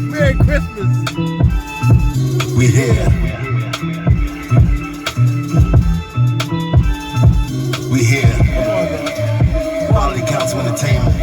Merry Christmas. We here. We here. Quality Council Entertainment.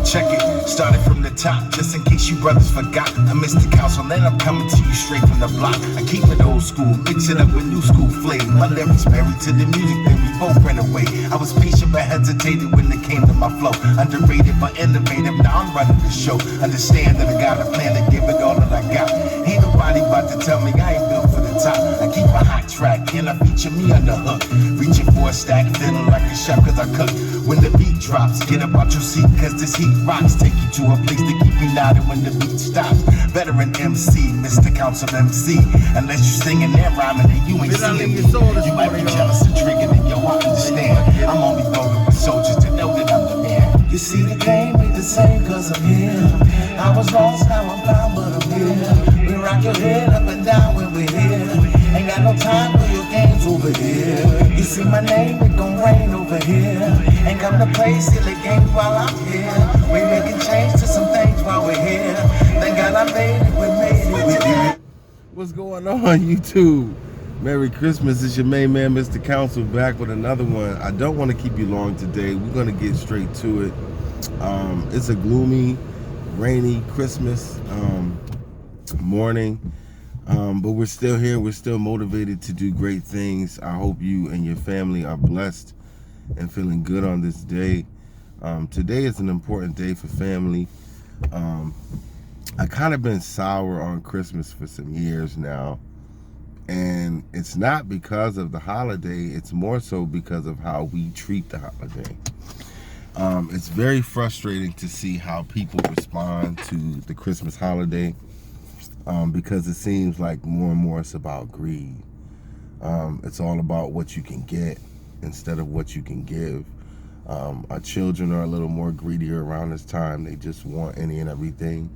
Check it. Started from the top, just in case you brothers forgot. I missed the council, then I'm coming to you straight from the block. I keep it old school, mix it up with new school flavor. My lyrics married to the music, then we both ran away. I was patient but hesitated when it came to my flow. Underrated but innovative, now I'm running the show. Understand that I got a plan to give it all that I got. Ain't nobody about to tell me I ain't built for the top. I keep a hot track, and I feature me on the hook. Reaching for a stack, feeling like a chef cause I cook. When the beat drops, get up out your seat cause this heat rocks. Take you to a place to keep me nodding when the beat stops. Veteran MC, Mr. Council MC. Unless you singing and rhyming and you ain't seeing me. You might be jealous and triggered in your heart, understand. I'm only voting with soldiers to know that I'm the man. You see the game ain't the same cause I'm here. I was lost, now I'm found, but I'm here. We rock your head up and down when we're here. Ain't got no time for your games over here. You see my name, it gon' rain over here. Ain't come to play silly games while I'm here. We making change to some things while we're here. Thank God I made it, we made it, we did it. What's going on, YouTube? Merry Christmas. It's your main man, Mr. Council, back with another one. I don't want to keep you long today. We're going to get straight to it. It's a gloomy, rainy Christmas morning. But we're still here. We're still motivated to do great things. I hope you and your family are blessed and feeling good on this day. Today is an important day for family. I kind of been sour on Christmas for some years now. And it's not because of the holiday. It's more so because of how we treat the holiday. It's very frustrating to see how people respond to the Christmas holiday. Because it seems like more and more it's about greed. It's all about what you can get instead of what you can give. Our children are a little more greedier around this time. They just want any and everything.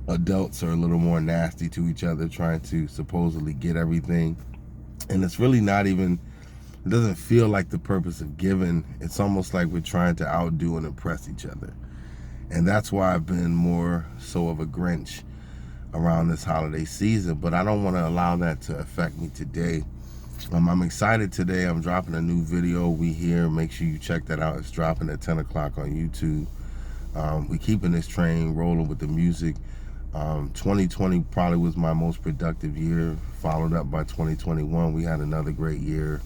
Adults are a little more nasty to each other, trying to supposedly get everything. And it's really not even, it doesn't feel like the purpose of giving. It's almost like we're trying to outdo and impress each other. And that's why I've been more so of a Grinch around this holiday season, but I don't want to allow that to affect me today. I'm excited today. I'm dropping a new video. We here. Make sure you check that out. It's dropping at 10 o'clock on YouTube. We're keeping this train rolling with the music. 2020 probably was my most productive year, followed up by 2021. We had another great year.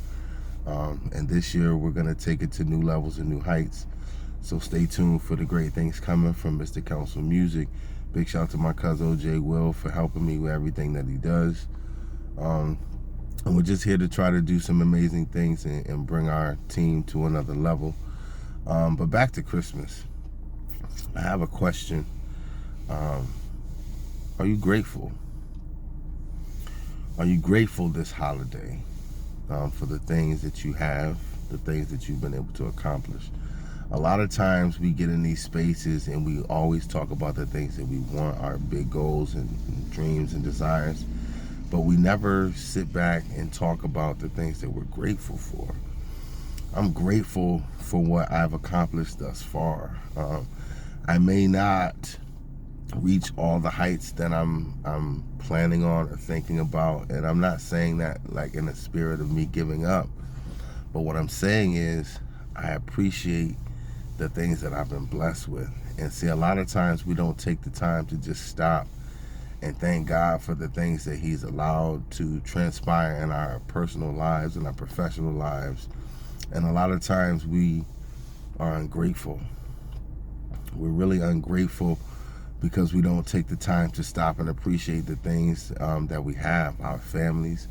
And this year we're going to take it to new levels and new heights. So stay tuned for the great things coming from Mr. Council Music. Big shout out to my cousin OJ Will for helping me with everything that he does. And we're just here to try to do some amazing things and bring our team to another level. But back to Christmas. I have a question. Are you grateful? Are you grateful this holiday for the things that you have, the things that you've been able to accomplish? A lot of times we get in these spaces and we always talk about the things that we want, our big goals and dreams and desires, but we never sit back and talk about the things that we're grateful for. I'm grateful for what I've accomplished thus far. I may not reach all the heights that I'm planning on or thinking about, and I'm not saying that like in the spirit of me giving up, but what I'm saying is I appreciate the things that I've been blessed with. And see, a lot of times we don't take the time to just stop and thank God for the things that he's allowed to transpire in our personal lives and our professional lives. And a lot of times we are ungrateful. We're really ungrateful because we don't take the time to stop and appreciate the things that we have, our families.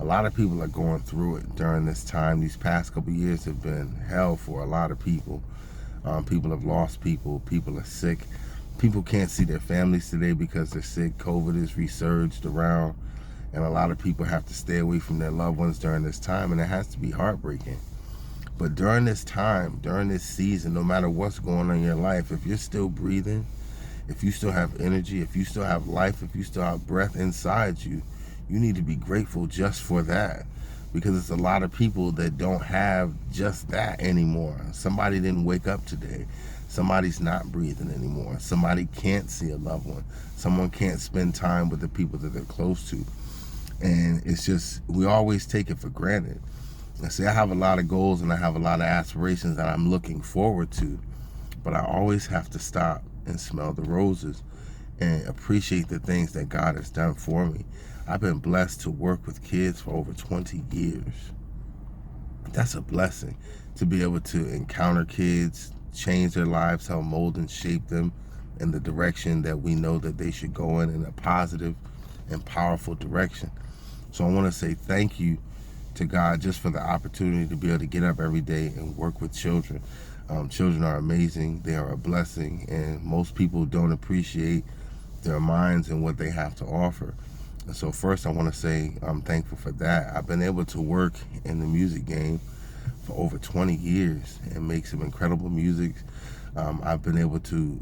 A lot of people are going through it during this time. These past couple years have been hell for a lot of people. People have lost people. People are sick. People can't see their families today because they're sick. COVID is resurged around, and a lot of people have to stay away from their loved ones during this time, and it has to be heartbreaking. But during this time, during this season, no matter what's going on in your life, if you're still breathing, if you still have energy, if you still have life, if you still have breath inside you, you need to be grateful just for that. because it's a lot of people that don't have just that anymore. Somebody didn't wake up today. Somebody's not breathing anymore. Somebody can't see a loved one. Someone can't spend time with the people that they're close to. And it's just, we always take it for granted. I say I have a lot of goals and I have a lot of aspirations that I'm looking forward to, but I always have to stop and smell the roses and appreciate the things that God has done for me. I've been blessed to work with kids for over 20 years. That's a blessing, to be able to encounter kids, change their lives, help mold and shape them in the direction that we know that they should go in a positive and powerful direction. So I want to say thank you to God just for the opportunity to be able to get up every day and work with children. Children are amazing. They are a blessing, and most people don't appreciate their minds and what they have to offer. And so first I want to say I'm thankful for that. I've been able to work in the music game for over 20 years and make some incredible music. I've been able to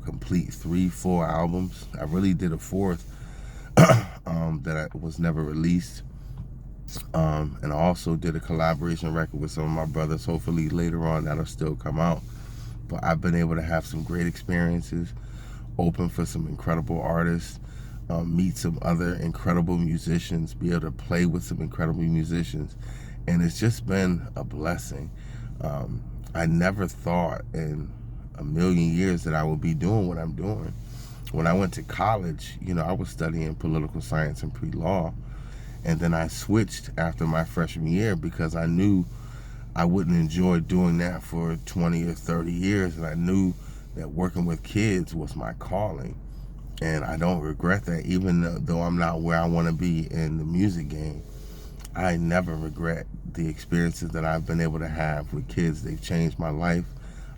complete 3-4 albums. I really did a fourth that was never released. And I also did a collaboration record with some of my brothers. Hopefully later on that'll still come out. But I've been able to have some great experiences, open for some incredible artists, meet some other incredible musicians, be able to play with some incredible musicians. And it's just been a blessing. I never thought in a million years that I would be doing what I'm doing. When I went to college, I was studying political science and pre-law. And then I switched after my freshman year because I knew I wouldn't enjoy doing that for 20 or 30 years. And I knew that working with kids was my calling. And I don't regret that, even though I'm not where I want to be in the music game. I never regret the experiences that I've been able to have with kids. They've changed my life.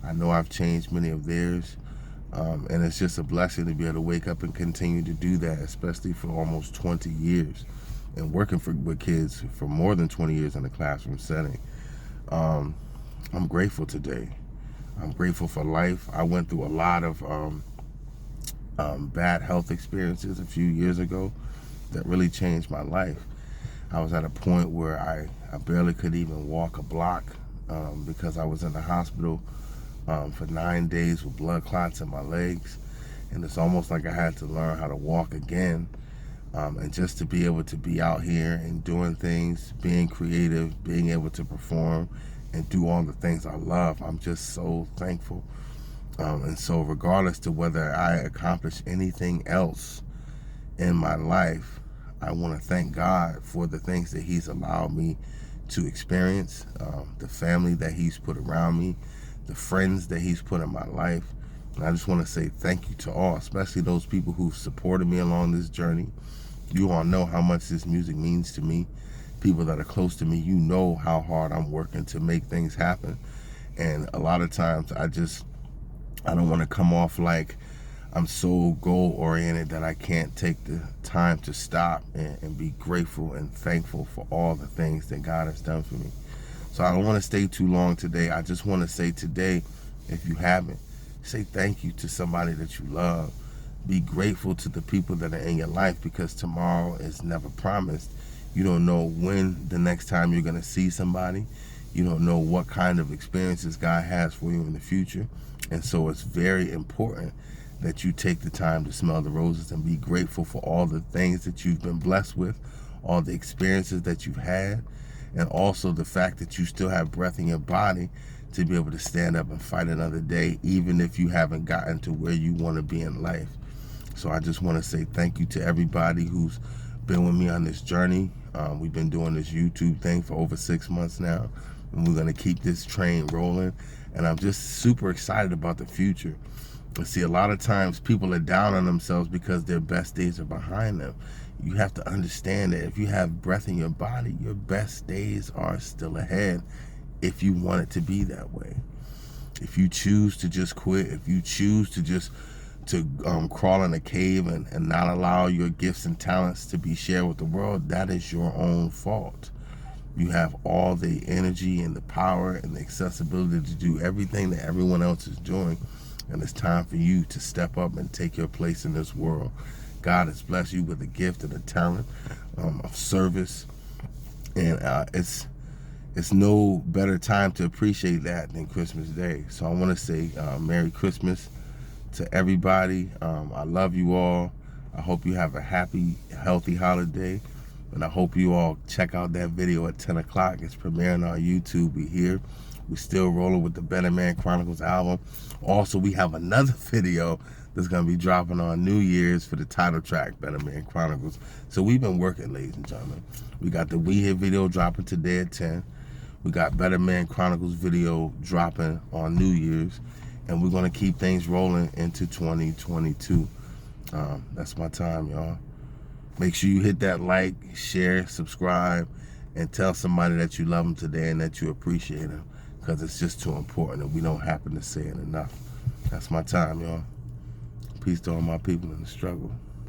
I know I've changed many of theirs. And it's just a blessing to be able to wake up and continue to do that, especially for almost 20 years. And working with kids for more than 20 years in a classroom setting. I'm grateful today. I'm grateful for life. I went through a lot of bad health experiences a few years ago that really changed my life. I was at a point where I barely could even walk a block because I was in the hospital for 9 days with blood clots in my legs. And it's almost like I had to learn how to walk again. And just to be able to be out here and doing things, being creative, being able to perform and do all the things I love, I'm just so thankful. And so regardless to whether I accomplish anything else in my life, I want to thank God for the things that He's allowed me to experience, the family that He's put around me, the friends that He's put in my life. And I just want to say thank you to all, especially those people who've supported me along this journey. You all know how much this music means to me. People that are close to me, you know how hard I'm working to make things happen. And a lot of times I don't want to come off like I'm so goal-oriented that I can't take the time to stop and be grateful and thankful for all the things that God has done for me. So I don't want to stay too long today. I just want to say today, if you haven't, say thank you to somebody that you love. Be grateful to the people that are in your life, because tomorrow is never promised. You don't know when the next time you're going to see somebody. You don't know what kind of experiences God has for you in the future. And so it's very important that you take the time to smell the roses and be grateful for all the things that you've been blessed with, all the experiences that you've had, and also the fact that you still have breath in your body to be able to stand up and fight another day, even if you haven't gotten to where you want to be in life. So I just want to say thank you to everybody who's been with me on this journey. We've been doing this YouTube thing for over 6 months now, and we're going to keep this train rolling. And I'm just super excited about the future. I see a lot of times people are down on themselves because their best days are behind them. You have to understand that if you have breath in your body, your best days are still ahead if you want it to be that way. If you choose to just quit, if you choose to just crawl in a cave and not allow your gifts and talents to be shared with the world, that is your own fault. You have all the energy and the power and the accessibility to do everything that everyone else is doing. And it's time for you to step up and take your place in this world. God has blessed you with a gift and a talent of service And it's no better time to appreciate that than Christmas Day. So I want to say Merry Christmas to everybody. I love you all. I hope you have a happy, healthy holiday. And I hope you all check out that video at 10 o'clock. It's premiering on YouTube. We're here. We're still rolling with the Better Man Chronicles album. Also, we have another video that's going to be dropping on New Year's for the title track, Better Man Chronicles. So we've been working, ladies and gentlemen. We got the We Here video dropping today at 10. We got Better Man Chronicles video dropping on New Year's. And we're going to keep things rolling into 2022. That's my time, y'all. Make sure you hit that like, share, subscribe, and tell somebody that you love them today and that you appreciate them, because it's just too important and we don't happen to say it enough. That's my time, y'all. Peace to all my people in the struggle.